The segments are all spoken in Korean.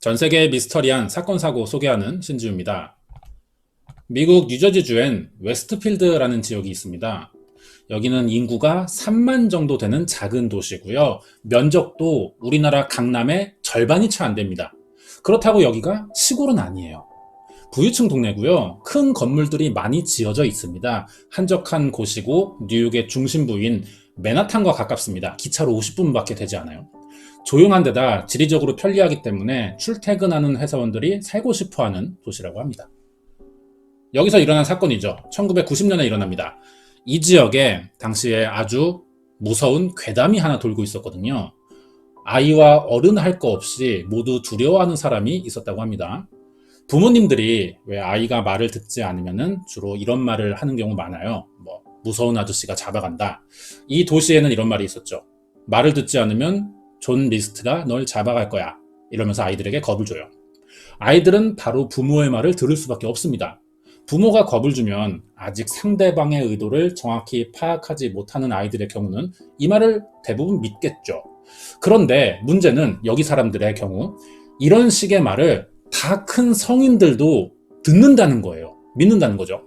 전 세계 미스터리한 사건 사고 소개하는 신지우입니다. 미국 뉴저지주엔 웨스트필드라는 지역이 있습니다. 여기는 인구가 3만 정도 되는 작은 도시고요. 면적도 우리나라 강남의 절반이 채 안 됩니다. 그렇다고 여기가 시골은 아니에요. 부유층 동네고요. 큰 건물들이 많이 지어져 있습니다. 한적한 곳이고 뉴욕의 중심부인 맨하탄과 가깝습니다. 기차로 50분밖에 되지 않아요. 조용한 데다 지리적으로 편리하기 때문에 출퇴근하는 회사원들이 살고 싶어하는 도시라고 합니다. 여기서 일어난 사건이죠. 1990년에 일어납니다. 이 지역에 당시에 아주 무서운 괴담이 하나 돌고 있었거든요. 아이와 어른 할 거 없이 모두 두려워하는 사람이 있었다고 합니다. 부모님들이 왜 아이가 말을 듣지 않으면은 주로 이런 말을 하는 경우 많아요. 무서운 아저씨가 잡아간다. 이 도시에는 이런 말이 있었죠. 말을 듣지 않으면 존 리스트가 널 잡아갈 거야. 이러면서 아이들에게 겁을 줘요. 아이들은 바로 부모의 말을 들을 수밖에 없습니다. 부모가 겁을 주면 아직 상대방의 의도를 정확히 파악하지 못하는 아이들의 경우는 이 말을 대부분 믿겠죠. 그런데 문제는 여기 사람들의 경우 이런 식의 말을 다 큰 성인들도 듣는다는 거예요. 믿는다는 거죠.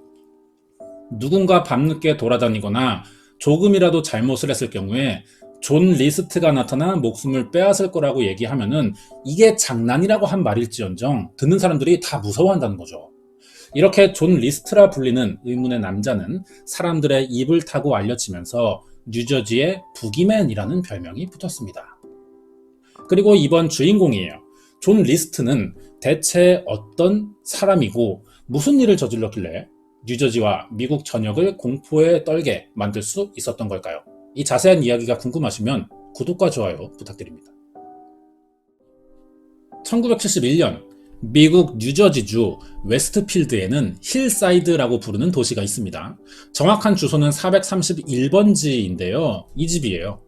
누군가 밤늦게 돌아다니거나 조금이라도 잘못을 했을 경우에 존 리스트가 나타나 목숨을 빼앗을 거라고 얘기하면은 이게 장난이라고 한 말일지언정 듣는 사람들이 다 무서워한다는 거죠. 이렇게 존 리스트라 불리는 의문의 남자는 사람들의 입을 타고 알려지면서 뉴저지의 부기맨이라는 별명이 붙었습니다. 그리고 이번 주인공이에요. 존 리스트는 대체 어떤 사람이고 무슨 일을 저질렀길래 뉴저지와 미국 전역을 공포에 떨게 만들 수 있었던 걸까요? 이 자세한 이야기가 궁금하시면 구독과 좋아요 부탁드립니다. 1971년 미국 뉴저지주 웨스트필드에는 힐사이드라고 부르는 도시가 있습니다. 정확한 주소는 431번지인데요. 이 집이에요.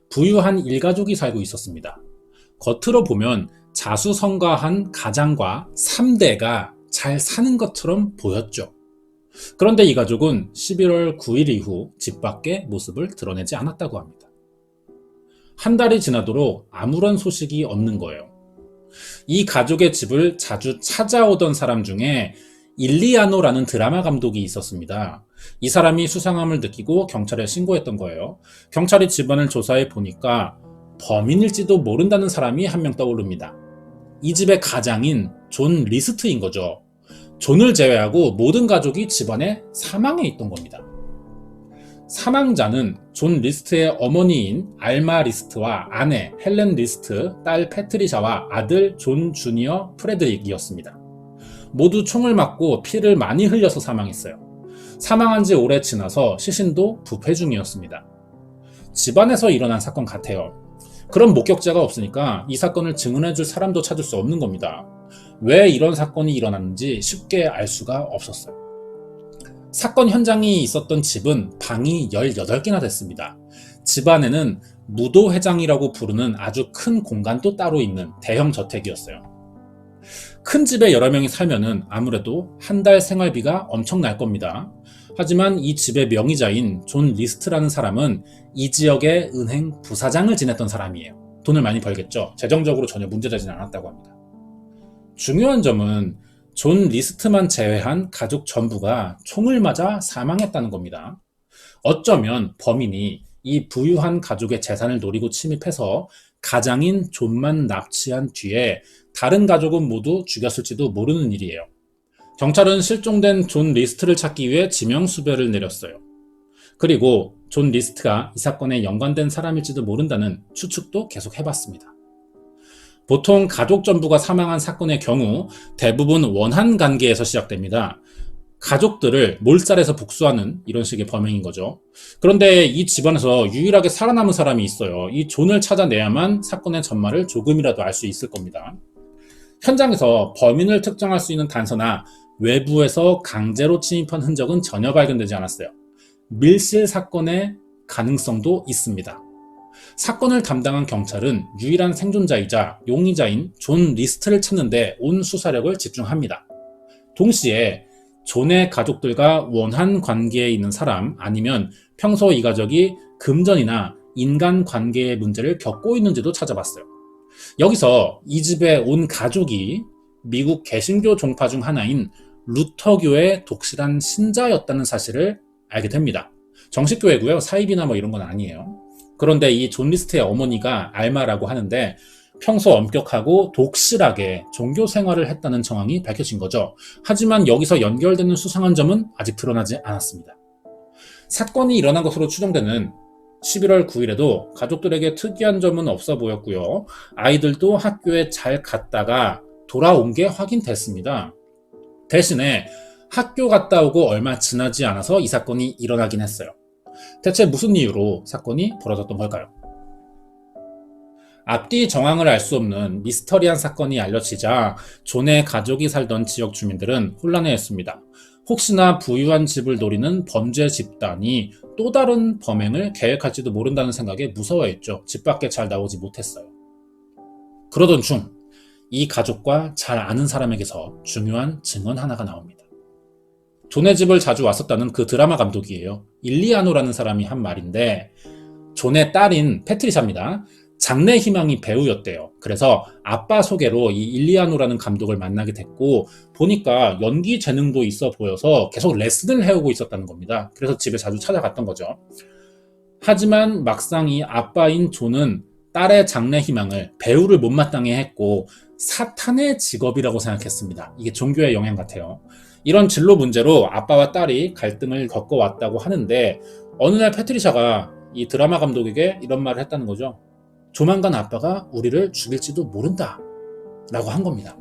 부유한 일가족이 살고 있었습니다. 겉으로 보면 자수성가한 가장과 3대가 잘 사는 것처럼 보였죠. 그런데 이 가족은 11월 9일 이후 집 밖의 모습을 드러내지 않았다고 합니다. 한 달이 지나도록 아무런 소식이 없는 거예요. 이 가족의 집을 자주 찾아오던 사람 중에 일리아노라는 드라마 감독이 있었습니다. 이 사람이 수상함을 느끼고 경찰에 신고했던 거예요. 경찰이 집안을 조사해 보니까 범인일지도 모른다는 사람이 한 명 떠오릅니다. 이 집의 가장인 존 리스트인 거죠. 존을 제외하고 모든 가족이 집안에 사망해 있던 겁니다. 사망자는 존 리스트의 어머니인 알마 리스트와 아내 헬렌 리스트, 딸 패트리샤와 아들 존 주니어 프레드릭이었습니다. 모두 총을 맞고 피를 많이 흘려서 사망했어요. 사망한 지 오래 지나서 시신도 부패 중이었습니다. 집안에서 일어난 사건 같아요. 그런 목격자가 없으니까 이 사건을 증언해줄 사람도 찾을 수 없는 겁니다. 왜 이런 사건이 일어났는지 쉽게 알 수가 없었어요. 사건 현장이 있었던 집은 방이 18개나 됐습니다. 집 안에는 무도회장이라고 부르는 아주 큰 공간도 따로 있는 대형 저택이었어요. 큰 집에 여러 명이 살면은 아무래도 한 달 생활비가 엄청날 겁니다. 하지만 이 집의 명의자인 존 리스트라는 사람은 이 지역의 은행 부사장을 지냈던 사람이에요. 돈을 많이 벌겠죠. 재정적으로 전혀 문제되진 않았다고 합니다. 중요한 점은 존 리스트만 제외한 가족 전부가 총을 맞아 사망했다는 겁니다. 어쩌면 범인이 이 부유한 가족의 재산을 노리고 침입해서 가장인 존만 납치한 뒤에 다른 가족은 모두 죽였을지도 모르는 일이에요. 경찰은 실종된 존 리스트를 찾기 위해 지명수배를 내렸어요. 그리고 존 리스트가 이 사건에 연관된 사람일지도 모른다는 추측도 계속 해봤습니다. 보통 가족 전부가 사망한 사건의 경우 대부분 원한 관계에서 시작됩니다. 가족들을 몰살해서 복수하는 이런 식의 범행인 거죠. 그런데 이 집안에서 유일하게 살아남은 사람이 있어요. 이 존을 찾아내야만 사건의 전말을 조금이라도 알 수 있을 겁니다. 현장에서 범인을 특정할 수 있는 단서나 외부에서 강제로 침입한 흔적은 전혀 발견되지 않았어요. 밀실 사건의 가능성도 있습니다. 사건을 담당한 경찰은 유일한 생존자이자 용의자인 존 리스트를 찾는 데 온 수사력을 집중합니다. 동시에 존의 가족들과 원한 관계에 있는 사람 아니면 평소 이 가족이 금전이나 인간관계의 문제를 겪고 있는지도 찾아봤어요. 여기서 이 집에 온 가족이 미국 개신교 종파 중 하나인 루터교의 독실한 신자였다는 사실을 알게 됩니다. 정식 교회고요. 사입이나 뭐 이런 건 아니에요. 그런데 이 존 리스트의 어머니가 알마라고 하는데 평소 엄격하고 독실하게 종교 생활을 했다는 정황이 밝혀진 거죠. 하지만 여기서 연결되는 수상한 점은 아직 드러나지 않았습니다. 사건이 일어난 것으로 추정되는 11월 9일에도 가족들에게 특이한 점은 없어 보였고요. 아이들도 학교에 잘 갔다가 돌아온 게 확인됐습니다. 대신에 학교 갔다 오고 얼마 지나지 않아서 이 사건이 일어나긴 했어요. 대체 무슨 이유로 사건이 벌어졌던 걸까요? 앞뒤 정황을 알 수 없는 미스터리한 사건이 알려지자 존의 가족이 살던 지역 주민들은 혼란해했습니다. 혹시나 부유한 집을 노리는 범죄 집단이 또 다른 범행을 계획할지도 모른다는 생각에 무서워했죠. 집 밖에 잘 나오지 못했어요. 그러던 중 이 가족과 잘 아는 사람에게서 중요한 증언 하나가 나옵니다. 존의 집을 자주 왔었다는 그 드라마 감독이에요. 일리아노라는 사람이 한 말인데 존의 딸인 패트리샤입니다. 장래 희망이 배우였대요. 그래서 아빠 소개로 이 일리아노라는 감독을 만나게 됐고 보니까 연기 재능도 있어 보여서 계속 레슨을 해오고 있었다는 겁니다. 그래서 집에 자주 찾아갔던 거죠. 하지만 막상 이 아빠인 존은 딸의 장래 희망을 배우를 못마땅해 했고 사탄의 직업이라고 생각했습니다. 이게 종교의 영향 같아요. 이런 진로 문제로 아빠와 딸이 갈등을 겪어왔다고 하는데 어느 날 패트리샤가 이 드라마 감독에게 이런 말을 했다는 거죠. 조만간 아빠가 우리를 죽일지도 모른다 라고 한 겁니다.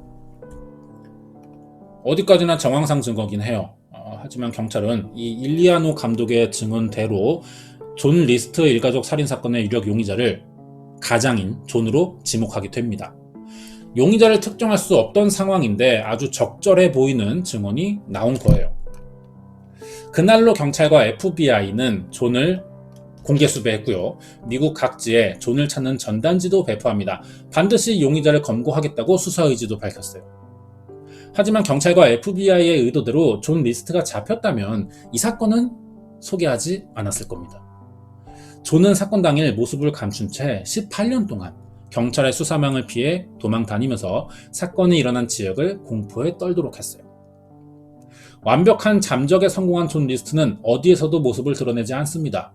어디까지나 정황상 증거긴 해요. 하지만 경찰은 이 일리아노 감독의 증언대로 존 리스트 일가족 살인사건의 유력 용의자를 가장인 존으로 지목하게 됩니다. 용의자를 특정할 수 없던 상황인데 아주 적절해 보이는 증언이 나온 거예요. 그날로 경찰과 FBI는 존을 공개 수배했고요. 미국 각지에 존을 찾는 전단지도 배포합니다. 반드시 용의자를 검거하겠다고 수사 의지도 밝혔어요. 하지만 경찰과 FBI의 의도대로 존 리스트가 잡혔다면 이 사건은 소개하지 않았을 겁니다. 존은 사건 당일 모습을 감춘 채 18년 동안 경찰의 수사망을 피해 도망 다니면서 사건이 일어난 지역을 공포에 떨도록 했어요. 완벽한 잠적에 성공한 존 리스트는 어디에서도 모습을 드러내지 않습니다.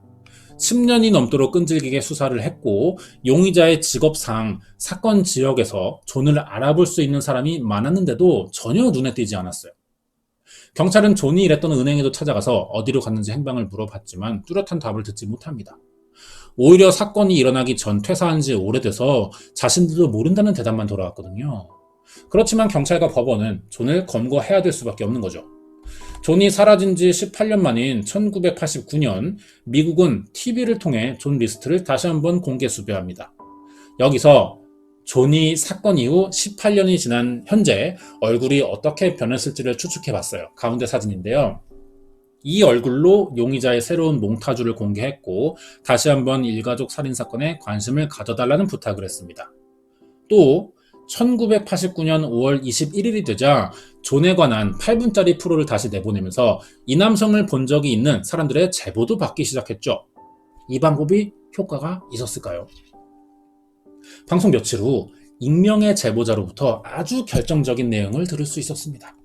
10년이 넘도록 끈질기게 수사를 했고 용의자의 직업상 사건 지역에서 존을 알아볼 수 있는 사람이 많았는데도 전혀 눈에 띄지 않았어요. 경찰은 존이 일했던 은행에도 찾아가서 어디로 갔는지 행방을 물어봤지만 뚜렷한 답을 듣지 못합니다. 오히려 사건이 일어나기 전 퇴사한 지 오래돼서 자신들도 모른다는 대답만 돌아왔거든요. 그렇지만 경찰과 법원은 존을 검거해야 될 수밖에 없는 거죠. 존이 사라진 지 18년 만인 1989년 미국은 TV를 통해 존 리스트를 다시 한번 공개 수배합니다. 여기서 존이 사건 이후 18년이 지난 현재 얼굴이 어떻게 변했을지를 추측해봤어요. 가운데 사진인데요. 이 얼굴로 용의자의 새로운 몽타주를 공개했고 다시 한번 일가족 살인사건에 관심을 가져달라는 부탁을 했습니다. 또 1989년 5월 21일이 되자 존에 관한 8분짜리 프로를 다시 내보내면서 이 남성을 본 적이 있는 사람들의 제보도 받기 시작했죠. 이 방법이 효과가 있었을까요? 방송 며칠 후 익명의 제보자로부터 아주 결정적인 내용을 들을 수 있었습니다.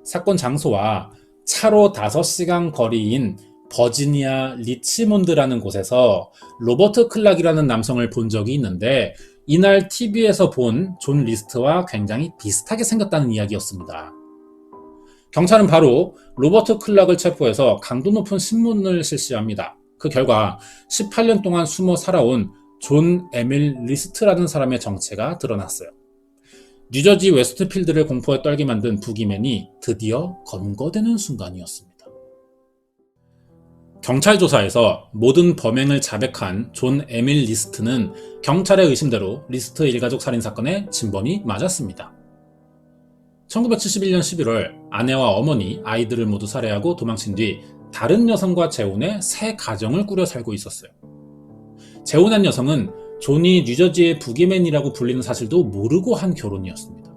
사건 장소와 차로 5시간 거리인 버지니아 리치몬드라는 곳에서 로버트 클락이라는 남성을 본 적이 있는데 이날 TV에서 본 존 리스트와 굉장히 비슷하게 생겼다는 이야기였습니다. 경찰은 바로 로버트 클락을 체포해서 강도 높은 신문을 실시합니다. 그 결과 18년 동안 숨어 살아온 존 에밀 리스트라는 사람의 정체가 드러났어요. 뉴저지 웨스트필드를 공포에 떨게 만든 부기맨이 드디어 검거되는 순간이었습니다. 경찰 조사에서 모든 범행을 자백한 존 에밀 리스트는 경찰의 의심대로 리스트 일가족 살인사건의 진범이 맞았습니다. 1971년 11월 아내와 어머니, 아이들을 모두 살해하고 도망친 뒤 다른 여성과 재혼해 새 가정을 꾸려 살고 있었어요. 재혼한 여성은 존이 뉴저지의 부기맨이라고 불리는 사실도 모르고 한 결혼이었습니다.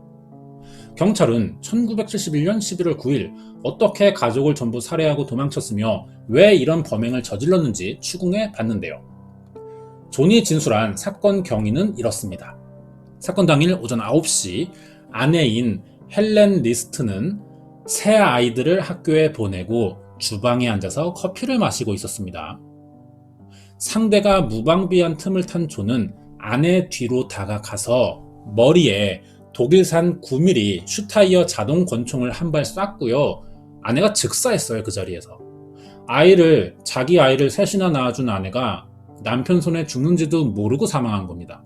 경찰은 1971년 11월 9일 어떻게 가족을 전부 살해하고 도망쳤으며 왜 이런 범행을 저질렀는지 추궁해 봤는데요. 존이 진술한 사건 경위는 이렇습니다. 사건 당일 오전 9시 아내인 헬렌 리스트는 새 아이들을 학교에 보내고 주방에 앉아서 커피를 마시고 있었습니다. 상대가 무방비한 틈을 탄 존은 아내 뒤로 다가가서 머리에 독일산 9mm 슈타이어 자동 권총을 한 발 쐈고요. 아내가 즉사했어요. 그 자리에서. 자기 아이를 셋이나 낳아준 아내가 남편 손에 죽는지도 모르고 사망한 겁니다.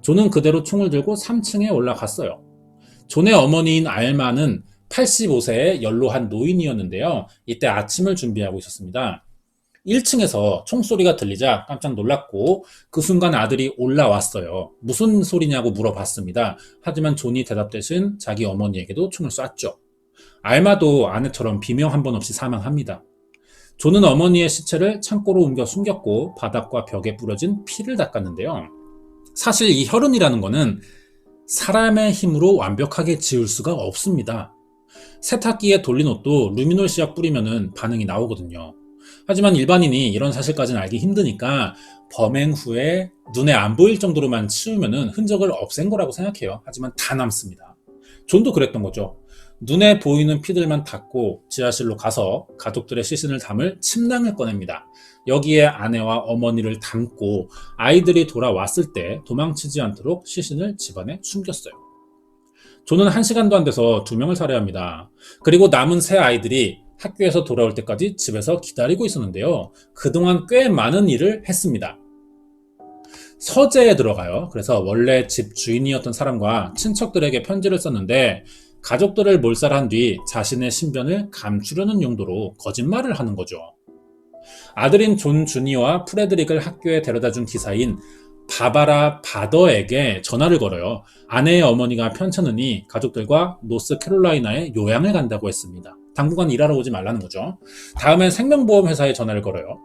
존은 그대로 총을 들고 3층에 올라갔어요. 존의 어머니인 알마는 85세의 연로한 노인이었는데요. 이때 아침을 준비하고 있었습니다. 1층에서 총소리가 들리자 깜짝 놀랐고 그 순간 아들이 올라왔어요. 무슨 소리냐고 물어봤습니다. 하지만 존이 대답 대신 자기 어머니에게도 총을 쐈죠. 알마도 아내처럼 비명 한 번 없이 사망합니다. 존은 어머니의 시체를 창고로 옮겨 숨겼고 바닥과 벽에 뿌려진 피를 닦았는데요. 사실 이 혈흔이라는 거는 사람의 힘으로 완벽하게 지울 수가 없습니다. 세탁기에 돌린 옷도 루미놀 씨약 뿌리면은 반응이 나오거든요. 하지만 일반인이 이런 사실까지는 알기 힘드니까 범행 후에 눈에 안 보일 정도로만 치우면은 흔적을 없앤 거라고 생각해요. 하지만 다 남습니다. 존도 그랬던 거죠. 눈에 보이는 피들만 닦고 지하실로 가서 가족들의 시신을 담을 침낭을 꺼냅니다. 여기에 아내와 어머니를 담고 아이들이 돌아왔을 때 도망치지 않도록 시신을 집안에 숨겼어요. 존은 1시간도 안 돼서 2명을 살해합니다. 그리고 남은 세 아이들이 학교에서 돌아올 때까지 집에서 기다리고 있었는데요. 그동안 꽤 많은 일을 했습니다. 서재에 들어가요. 그래서 원래 집 주인이었던 사람과 친척들에게 편지를 썼는데 가족들을 몰살한 뒤 자신의 신변을 감추려는 용도로 거짓말을 하는 거죠. 아들인 존 주니어와 프레드릭을 학교에 데려다준 기사인 바바라 바더에게 전화를 걸어요. 아내의 어머니가 편찮으니 가족들과 노스캐롤라이나에 요양을 간다고 했습니다. 당분간 일하러 오지 말라는 거죠. 다음엔 생명보험 회사에 전화를 걸어요.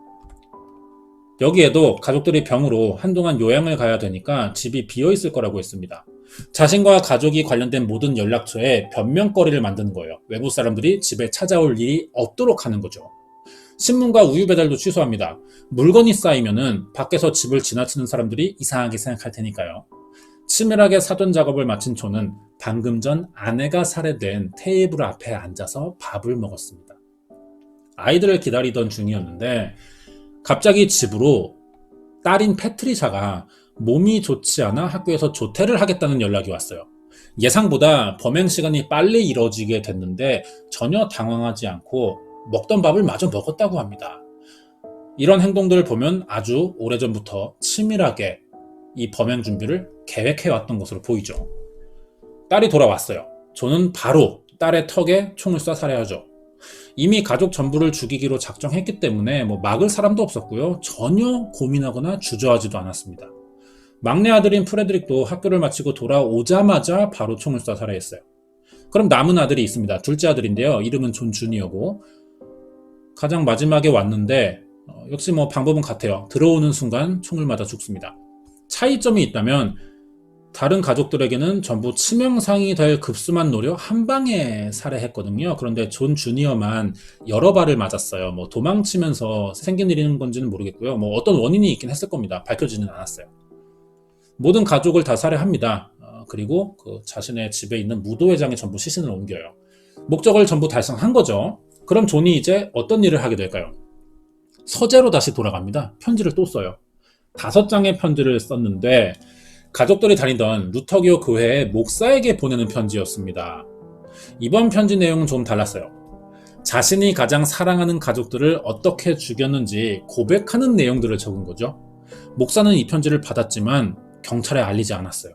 여기에도 가족들이 병으로 한동안 요양을 가야 되니까 집이 비어있을 거라고 했습니다. 자신과 가족이 관련된 모든 연락처에 변명거리를 만드는 거예요. 외부 사람들이 집에 찾아올 일이 없도록 하는 거죠. 신문과 우유 배달도 취소합니다. 물건이 쌓이면은 밖에서 집을 지나치는 사람들이 이상하게 생각할 테니까요. 치밀하게 사돈 작업을 마친 존은 방금 전 아내가 살해된 테이블 앞에 앉아서 밥을 먹었습니다. 아이들을 기다리던 중이었는데 갑자기 집으로 딸인 패트리샤가 몸이 좋지 않아 학교에서 조퇴를 하겠다는 연락이 왔어요. 예상보다 범행 시간이 빨리 이뤄지게 됐는데 전혀 당황하지 않고 먹던 밥을 마저 먹었다고 합니다. 이런 행동들을 보면 아주 오래전부터 치밀하게 이 범행 준비를 계획해왔던 것으로 보이죠. 딸이 돌아왔어요. 존은 바로 딸의 턱에 총을 쏴 살해하죠. 이미 가족 전부를 죽이기로 작정했기 때문에 막을 사람도 없었고요. 전혀 고민하거나 주저하지도 않았습니다. 막내 아들인 프레드릭도 학교를 마치고 돌아오자마자 바로 총을 쏴 살해했어요. 그럼 남은 아들이 있습니다. 둘째 아들인데요. 이름은 존 주니어고 가장 마지막에 왔는데 역시 방법은 같아요. 들어오는 순간 총을 맞아 죽습니다. 차이점이 있다면 다른 가족들에게는 전부 치명상이 될 급수만 노려 한 방에 살해했거든요. 그런데 존 주니어만 여러 발을 맞았어요. 도망치면서 생긴 일인 건지는 모르겠고요. 어떤 원인이 있긴 했을 겁니다. 밝혀지는 않았어요. 모든 가족을 다 살해합니다. 그리고 자신의 집에 있는 무도회장에 전부 시신을 옮겨요. 목적을 전부 달성한 거죠. 그럼 존이 이제 어떤 일을 하게 될까요? 서재로 다시 돌아갑니다. 편지를 또 써요. 5장의 편지를 썼는데 가족들이 다니던 루터교 교회의 목사에게 보내는 편지였습니다. 이번 편지 내용은 좀 달랐어요. 자신이 가장 사랑하는 가족들을 어떻게 죽였는지 고백하는 내용들을 적은 거죠. 목사는 이 편지를 받았지만 경찰에 알리지 않았어요.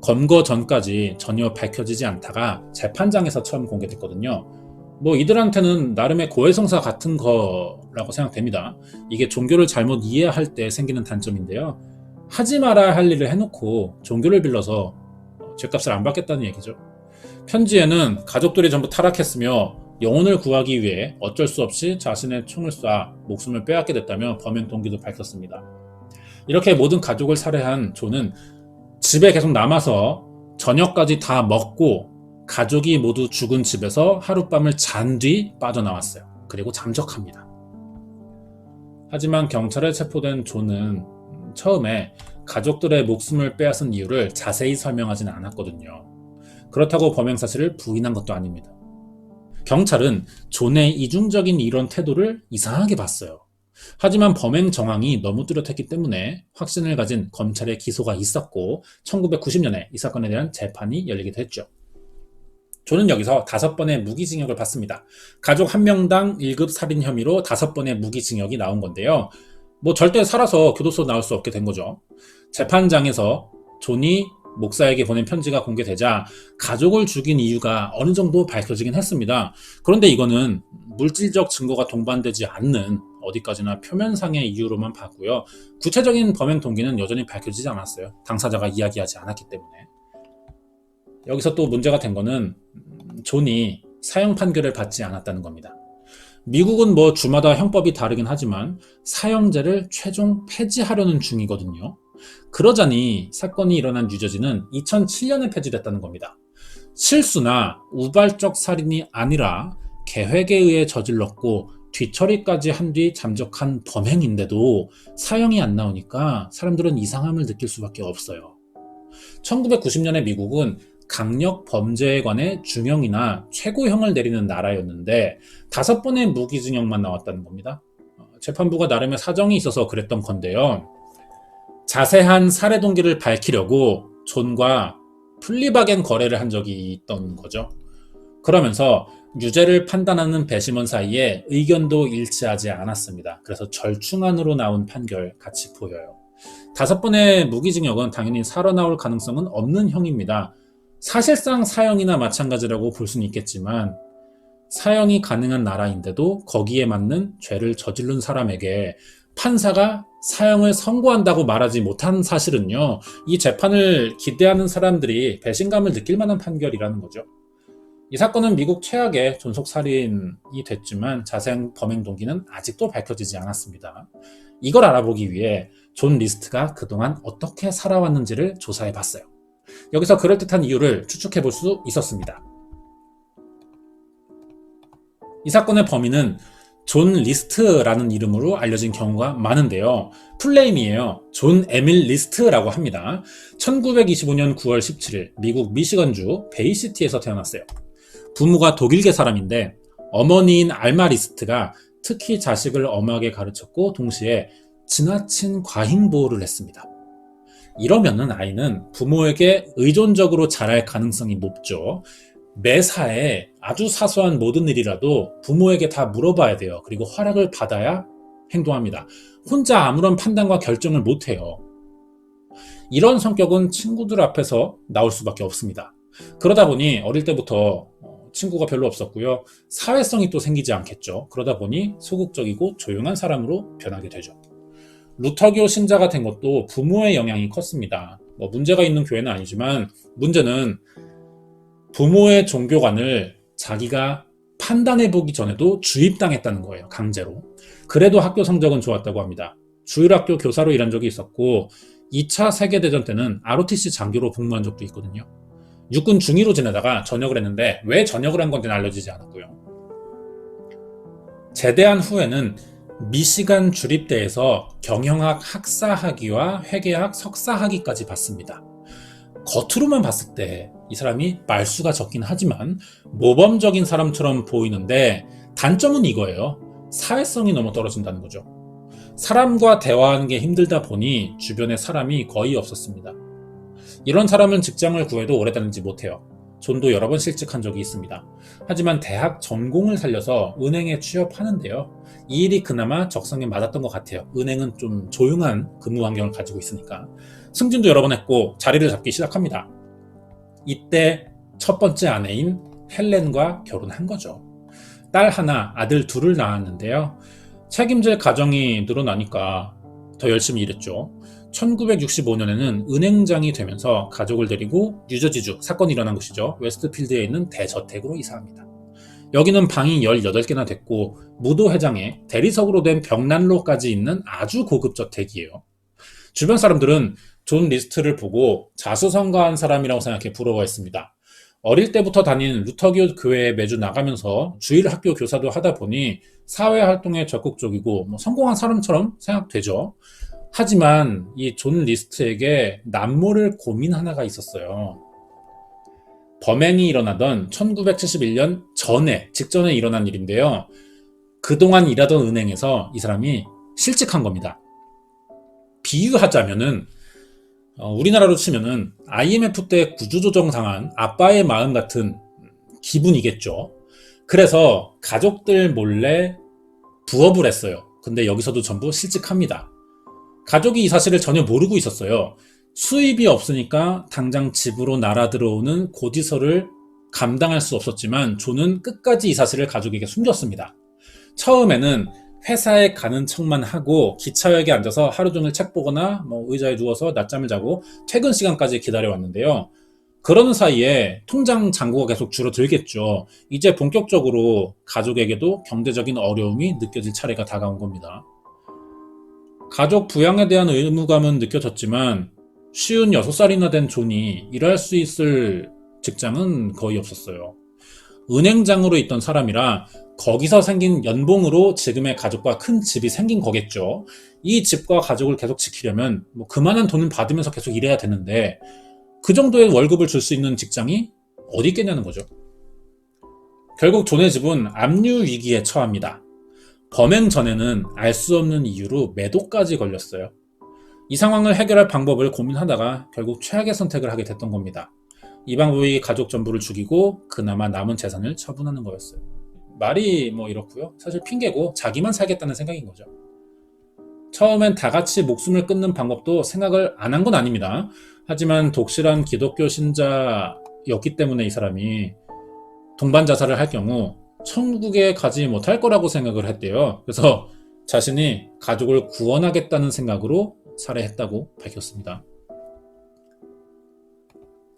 검거 전까지 전혀 밝혀지지 않다가 재판장에서 처음 공개됐거든요. 이들한테는 나름의 고해성사 같은 거라고 생각됩니다. 이게 종교를 잘못 이해할 때 생기는 단점인데요. 하지 말아야 할 일을 해놓고 종교를 빌려서 죗값을 안 받겠다는 얘기죠. 편지에는 가족들이 전부 타락했으며 영혼을 구하기 위해 어쩔 수 없이 자신의 총을 쏴 목숨을 빼앗게 됐다며 범행 동기도 밝혔습니다. 이렇게 모든 가족을 살해한 존은 집에 계속 남아서 저녁까지 다 먹고 가족이 모두 죽은 집에서 하룻밤을 잔 뒤 빠져나왔어요. 그리고 잠적합니다. 하지만 경찰에 체포된 존은 처음에 가족들의 목숨을 빼앗은 이유를 자세히 설명하지는 않았거든요. 그렇다고 범행 사실을 부인한 것도 아닙니다. 경찰은 존의 이중적인 이런 태도를 이상하게 봤어요. 하지만 범행 정황이 너무 뚜렷했기 때문에 확신을 가진 검찰의 기소가 있었고 1990년에 이 사건에 대한 재판이 열리기도 했죠. 존은 여기서 5번의 무기징역을 받습니다. 가족 1명당 1급 살인 혐의로 5번의 무기징역이 나온 건데요. 절대 살아서 교도소 나올 수 없게 된 거죠. 재판장에서 존이 목사에게 보낸 편지가 공개되자 가족을 죽인 이유가 어느 정도 밝혀지긴 했습니다. 그런데 이거는 물질적 증거가 동반되지 않는 어디까지나 표면상의 이유로만 봤고요. 구체적인 범행 동기는 여전히 밝혀지지 않았어요. 당사자가 이야기하지 않았기 때문에. 여기서 또 문제가 된 거는 존이 사형 판결을 받지 않았다는 겁니다. 미국은 주마다 형법이 다르긴 하지만 사형제를 최종 폐지하려는 중이거든요. 그러자니 사건이 일어난 뉴저지는 2007년에 폐지됐다는 겁니다. 실수나 우발적 살인이 아니라 계획에 의해 저질렀고 뒤처리까지 한 뒤 잠적한 범행인데도 사형이 안 나오니까 사람들은 이상함을 느낄 수밖에 없어요. 1990년에 미국은 강력 범죄에 관해 중형이나 최고형을 내리는 나라였는데 5번의 무기징역만 나왔다는 겁니다. 재판부가 나름의 사정이 있어서 그랬던 건데요. 자세한 살해 동기를 밝히려고 존과 플리바겐 거래를 한 적이 있던 거죠. 그러면서 유죄를 판단하는 배심원 사이에 의견도 일치하지 않았습니다. 그래서 절충안으로 나온 판결 같이 보여요. 5번의 무기징역은 당연히 살아나올 가능성은 없는 형입니다. 사실상 사형이나 마찬가지라고 볼 수는 있겠지만 사형이 가능한 나라인데도 거기에 맞는 죄를 저지른 사람에게 판사가 사형을 선고한다고 말하지 못한 사실은요, 이 재판을 기대하는 사람들이 배신감을 느낄 만한 판결이라는 거죠. 이 사건은 미국 최악의 존속살인이 됐지만 자세한 범행 동기는 아직도 밝혀지지 않았습니다. 이걸 알아보기 위해 존 리스트가 그동안 어떻게 살아왔는지를 조사해봤어요. 여기서 그럴듯한 이유를 추측해볼 수 있었습니다. 이 사건의 범인은 존 리스트라는 이름으로 알려진 경우가 많은데요. 풀네임이에요. 존 에밀 리스트라고 합니다. 1925년 9월 17일 미국 미시건주 베이시티에서 태어났어요. 부모가 독일계 사람인데 어머니인 알마 리스트가 특히 자식을 엄하게 가르쳤고 동시에 지나친 과잉보호를 했습니다. 이러면은 아이는 부모에게 의존적으로 자랄 가능성이 높죠. 매사에 아주 사소한 모든 일이라도 부모에게 다 물어봐야 돼요. 그리고 허락을 받아야 행동합니다. 혼자 아무런 판단과 결정을 못해요. 이런 성격은 친구들 앞에서 나올 수밖에 없습니다. 그러다 보니 어릴 때부터 친구가 별로 없었고요. 사회성이 또 생기지 않겠죠. 그러다 보니 소극적이고 조용한 사람으로 변하게 되죠. 루터교 신자가 된 것도 부모의 영향이 컸습니다. 문제가 있는 교회는 아니지만 문제는 부모의 종교관을 자기가 판단해보기 전에도 주입당했다는 거예요. 강제로. 그래도 학교 성적은 좋았다고 합니다. 주일학교 교사로 일한 적이 있었고 2차 세계대전 때는 ROTC 장교로 복무한 적도 있거든요. 육군 중위로 지내다가 전역을 했는데 왜 전역을 한 건지는 알려지지 않았고요. 제대한 후에는 미시간 주립대에서 경영학 학사학위와 회계학 석사학위까지 받습니다. 겉으로만 봤을 때 이 사람이 말수가 적긴 하지만 모범적인 사람처럼 보이는데 단점은 이거예요. 사회성이 너무 떨어진다는 거죠. 사람과 대화하는 게 힘들다 보니 주변에 사람이 거의 없었습니다. 이런 사람은 직장을 구해도 오래 다니지 못해요. 존도 여러 번 실직한 적이 있습니다. 하지만 대학 전공을 살려서 은행에 취업하는데요. 이 일이 그나마 적성에 맞았던 것 같아요. 은행은 좀 조용한 근무 환경을 가지고 있으니까. 승진도 여러 번 했고 자리를 잡기 시작합니다. 이때 첫 번째 아내인 헬렌과 결혼한 거죠. 딸 하나, 아들 둘을 낳았는데요. 책임질 가정이 늘어나니까 더 열심히 일했죠. 1965년에는 은행장이 되면서 가족을 데리고 뉴저지주, 사건이 일어난 곳이죠. 웨스트필드에 있는 대저택으로 이사합니다. 여기는 방이 18개나 됐고 무도회장에 대리석으로 된 벽난로까지 있는 아주 고급 저택이에요. 주변 사람들은 존 리스트를 보고 자수성가한 사람이라고 생각해 부러워했습니다. 어릴 때부터 다닌 루터교 교회에 매주 나가면서 주일 학교 교사도 하다 보니 사회활동에 적극적이고 성공한 사람처럼 생각되죠. 하지만 이 존 리스트에게 남모를 고민 하나가 있었어요. 범행이 일어나던 1971년 직전에 일어난 일인데요. 그동안 일하던 은행에서 이 사람이 실직한 겁니다. 비유하자면은 우리나라로 치면은 IMF 때 구조조정 당한 아빠의 마음 같은 기분이겠죠. 그래서 가족들 몰래 부업을 했어요. 근데 여기서도 전부 실직합니다. 가족이 이 사실을 전혀 모르고 있었어요. 수입이 없으니까 당장 집으로 날아 들어오는 고지서를 감당할 수 없었지만 존은 끝까지 이 사실을 가족에게 숨겼습니다. 처음에는 회사에 가는 척만 하고 기차역에 앉아서 하루 종일 책 보거나 의자에 누워서 낮잠을 자고 퇴근 시간까지 기다려왔는데요. 그러는 사이에 통장 잔고가 계속 줄어들겠죠. 이제 본격적으로 가족에게도 경제적인 어려움이 느껴질 차례가 다가온 겁니다. 가족 부양에 대한 의무감은 느껴졌지만 56살이나 된 존이 일할 수 있을 직장은 거의 없었어요. 은행장으로 있던 사람이라 거기서 생긴 연봉으로 지금의 가족과 큰 집이 생긴 거겠죠. 이 집과 가족을 계속 지키려면 그만한 돈을 받으면서 계속 일해야 되는데 그 정도의 월급을 줄 수 있는 직장이 어디 있겠냐는 거죠. 결국 존의 집은 압류 위기에 처합니다. 범행 전에는 알 수 없는 이유로 매도까지 걸렸어요. 이 상황을 해결할 방법을 고민하다가 결국 최악의 선택을 하게 됐던 겁니다. 이 방법이 가족 전부를 죽이고 그나마 남은 재산을 처분하는 거였어요. 말이 이렇고요. 사실 핑계고 자기만 살겠다는 생각인 거죠. 처음엔 다 같이 목숨을 끊는 방법도 생각을 안 한 건 아닙니다. 하지만 독실한 기독교 신자였기 때문에 이 사람이 동반 자살을 할 경우 천국에 가지 못할 거라고 생각을 했대요. 그래서 자신이 가족을 구원하겠다는 생각으로 살해했다고 밝혔습니다.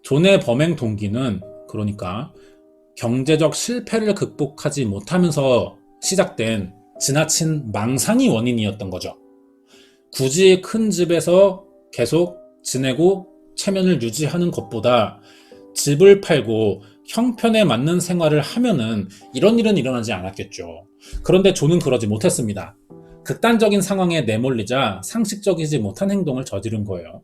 존의 범행 동기는 그러니까 경제적 실패를 극복하지 못하면서 시작된 지나친 망상이 원인이었던 거죠. 굳이 큰 집에서 계속 지내고 체면을 유지하는 것보다 집을 팔고 형편에 맞는 생활을 하면은 이런 일은 일어나지 않았겠죠. 그런데 존은 그러지 못했습니다. 극단적인 상황에 내몰리자 상식적이지 못한 행동을 저지른 거예요.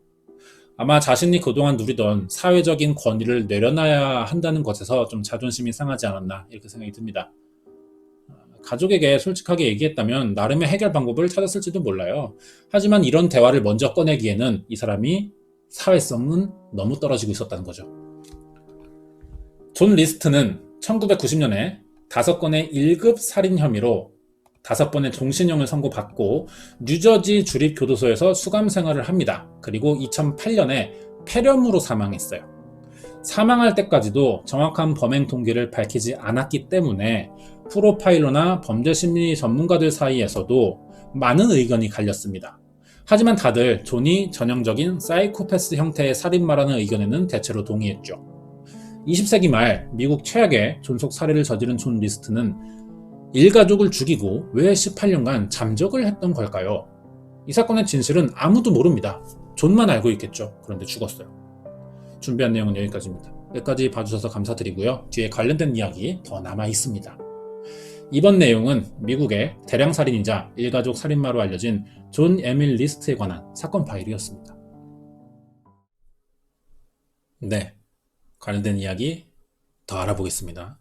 아마 자신이 그동안 누리던 사회적인 권위를 내려놔야 한다는 것에서 좀 자존심이 상하지 않았나 이렇게 생각이 듭니다. 가족에게 솔직하게 얘기했다면 나름의 해결 방법을 찾았을지도 몰라요. 하지만 이런 대화를 먼저 꺼내기에는 이 사람이 사회성은 너무 떨어지고 있었다는 거죠. 존 리스트는 1990년에 5건의 1급 살인 혐의로 5번의 종신형을 선고받고 뉴저지 주립교도소에서 수감 생활을 합니다. 그리고 2008년에 폐렴으로 사망했어요. 사망할 때까지도 정확한 범행 동기를 밝히지 않았기 때문에 프로파일러나 범죄심리 전문가들 사이에서도 많은 의견이 갈렸습니다. 하지만 다들 존이 전형적인 사이코패스 형태의 살인마라는 의견에는 대체로 동의했죠. 20세기 말 미국 최악의 존속 살해를 저지른 존 리스트는 일가족을 죽이고 왜 18년간 잠적을 했던 걸까요? 이 사건의 진실은 아무도 모릅니다. 존만 알고 있겠죠. 그런데 죽었어요. 준비한 내용은 여기까지입니다. 끝까지 봐주셔서 감사드리고요. 뒤에 관련된 이야기 더 남아 있습니다. 이번 내용은 미국의 대량 살인이자 일가족 살인마로 알려진 존 에밀 리스트에 관한 사건 파일이었습니다. 네, 관련된 이야기 더 알아보겠습니다.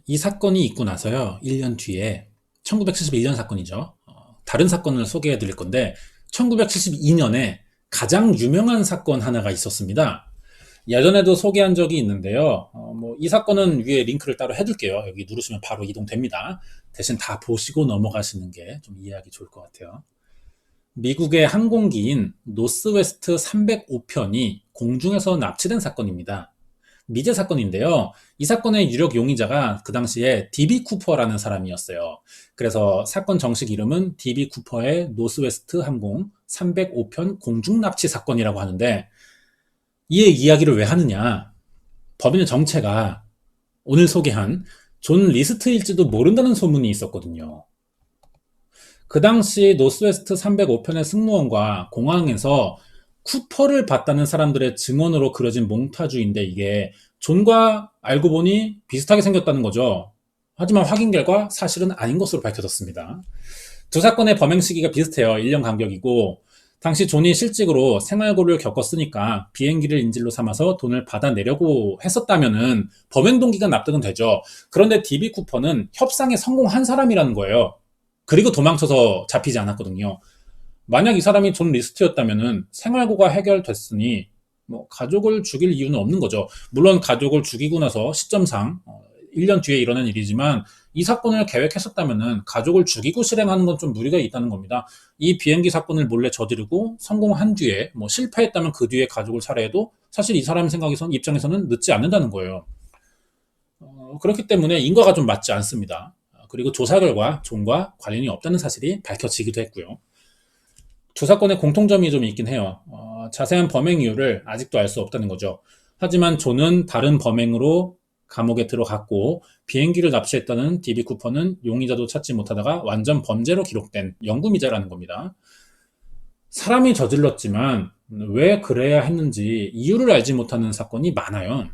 이 사건이 있고 나서요, 1년 뒤에 1971년 사건이죠. 다른 사건을 소개해 드릴 건데 1972년에 가장 유명한 사건 하나가 있었습니다. 예전에도 소개한 적이 있는데요. 이 사건은 위에 링크를 따로 해둘게요. 여기 누르시면 바로 이동됩니다. 대신 다 보시고 넘어가시는 게 좀 이해하기 좋을 것 같아요. 미국의 항공기인 노스웨스트 305편이 공중에서 납치된 사건입니다. 미제 사건인데요. 이 사건의 유력 용의자가 그 당시에 D.B. 쿠퍼라는 사람이었어요. 그래서 사건 정식 이름은 D.B. 쿠퍼의 노스웨스트 항공 305편 공중 납치 사건이라고 하는데, 이 이야기를 왜 하느냐? 범인의 정체가 오늘 소개한 존 리스트일지도 모른다는 소문이 있었거든요. 그 당시 노스웨스트 305편의 승무원과 공항에서 쿠퍼를 봤다는 사람들의 증언으로 그려진 몽타주인데, 이게 존과 알고 보니 비슷하게 생겼다는 거죠. 하지만 확인 결과 사실은 아닌 것으로 밝혀졌습니다. 두 사건의 범행 시기가 비슷해요. 1년 간격이고 당시 존이 실직으로 생활고를 겪었으니까 비행기를 인질로 삼아서 돈을 받아내려고 했었다면은 범행 동기가 납득은 되죠. 그런데 DB 쿠퍼는 협상에 성공한 사람이라는 거예요. 그리고 도망쳐서 잡히지 않았거든요. 만약 이 사람이 존 리스트였다면은 생활고가 해결됐으니 뭐 가족을 죽일 이유는 없는 거죠. 물론 가족을 죽이고 나서 시점상 1년 뒤에 일어난 일이지만 이 사건을 계획했었다면은 가족을 죽이고 실행하는 건 좀 무리가 있다는 겁니다. 이 비행기 사건을 몰래 저지르고 성공한 뒤에 뭐 실패했다면 그 뒤에 가족을 살해해도 사실 이 사람 입장에서는 늦지 않는다는 거예요. 그렇기 때문에 인과가 좀 맞지 않습니다. 그리고 조사 결과 존과 관련이 없다는 사실이 밝혀지기도 했고요. 두 사건의 공통점이 좀 있긴 해요. 자세한 범행 이유를 아직도 알 수 없다는 거죠. 하지만 존은 다른 범행으로 감옥에 들어갔고 비행기를 납치했다는 DB 쿠퍼는 용의자도 찾지 못하다가 완전 범죄로 기록된 영구미자라는 겁니다. 사람이 저질렀지만 왜 그래야 했는지 이유를 알지 못하는 사건이 많아요.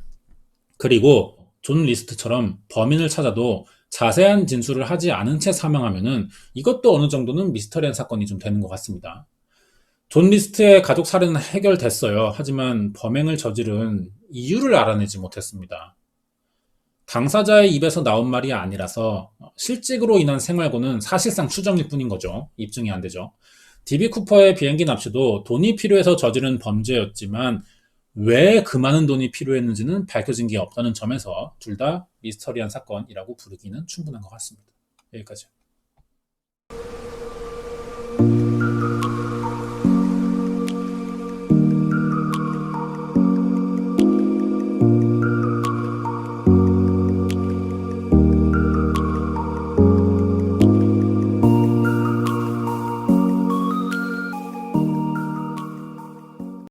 그리고 존 리스트처럼 범인을 찾아도 자세한 진술을 하지 않은 채 사망하면은 이것도 어느 정도는 미스터리한 사건이 좀 되는 것 같습니다. 존 리스트의 가족 살해는 해결됐어요. 하지만 범행을 저지른 이유를 알아내지 못했습니다. 당사자의 입에서 나온 말이 아니라서 실직으로 인한 생활고는 사실상 추정일 뿐인 거죠. 입증이 안 되죠. DB 쿠퍼의 비행기 납치도 돈이 필요해서 저지른 범죄였지만 왜 그 많은 돈이 필요했는지는 밝혀진 게 없다는 점에서 둘 다 미스터리한 사건이라고 부르기는 충분한 것 같습니다. 여기까지.